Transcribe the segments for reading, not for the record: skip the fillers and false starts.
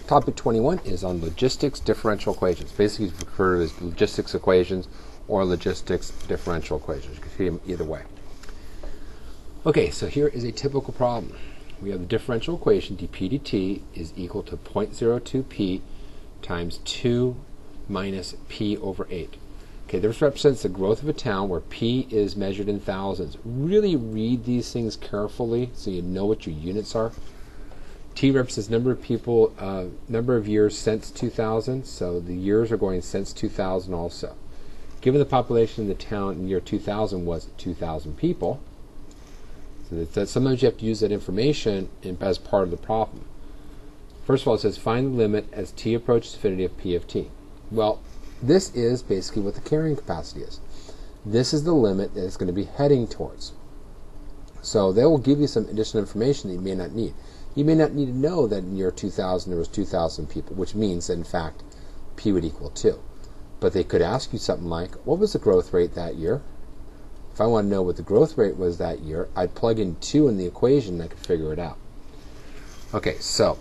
Topic 21 is on logistics differential equations. Basically, it's referred to as logistics equations or logistics differential equations. You can see them either way. Okay, so here is a typical problem. We have the differential equation dp dt is equal to 0.02p times 2 minus p over 8. Okay, this represents the growth of a town where p is measured in thousands. Really read these things carefully so you know what your units are. T represents number of people, number of years since 2000, so the years are going since 2000 also. Given the population of the town in the year 2000 was 2,000 people, so that sometimes you have to use that information as part of the problem. First of all, it says find the limit as t approaches infinity of p of t. Well, this is basically what the carrying capacity is. This is the limit that it's going to be heading towards. So they will give you some additional information that you may not need. You may not need to know that in year 2000 there was 2,000 people, which means that in fact p would equal 2. But they could ask you something like, what was the growth rate that year? If I want to know what the growth rate was that year, I'd plug in 2 in the equation and I could figure it out. Okay, so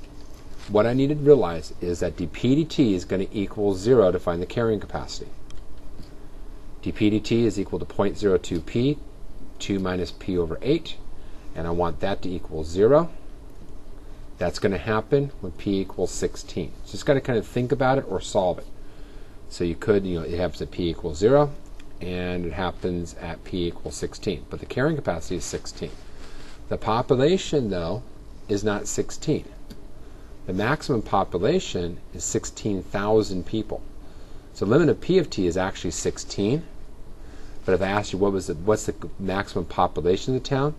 what I need to realize is that dp dt is going to equal 0 to find the carrying capacity. dp dt is equal to 0.02p, 2 minus p over 8, and I want that to equal 0. That's going to happen when p equals 16. So just got to kind of think about it or solve it. So you could, it happens at p equals 0, and it happens at p equals 16. But the carrying capacity is 16. The population, though, is not 16. The maximum population is 16,000 people. So the limit of p of t is actually 16. But if I asked you what's the maximum population of the town,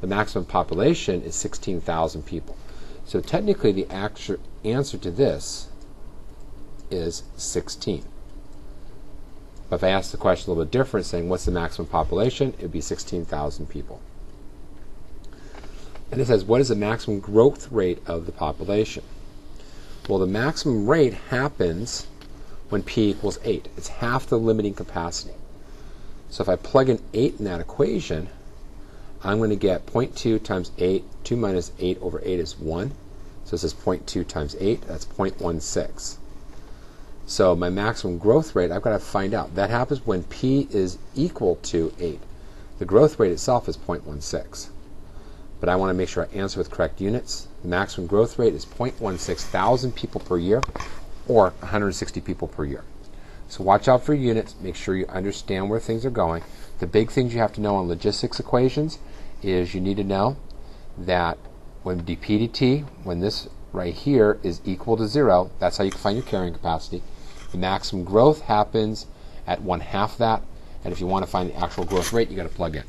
the maximum population is 16,000 people. So technically the actual answer to this is 16. But if I ask the question a little bit different, saying what's the maximum population, it would be 16,000 people. And it says, what is the maximum growth rate of the population? Well, the maximum rate happens when p equals 8. It's half the limiting capacity. So if I plug in 8 in that equation, I'm going to get 0.2 times 8, 2 minus 8 over 8 is 1. So this is 0.2 times 8, that's 0.16. So my maximum growth rate, I've got to find out. That happens when p is equal to 8. The growth rate itself is 0.16. But I want to make sure I answer with correct units. The maximum growth rate is 0.16 thousand people per year, or 160 people per year. So watch out for units. Make sure you understand where things are going. The big things you have to know on logistics equations is you need to know that when dp dt, when this right here is equal to 0, that's how you can find your carrying capacity. The maximum growth happens at 1/2 that, and if you want to find the actual growth rate, you got to plug in.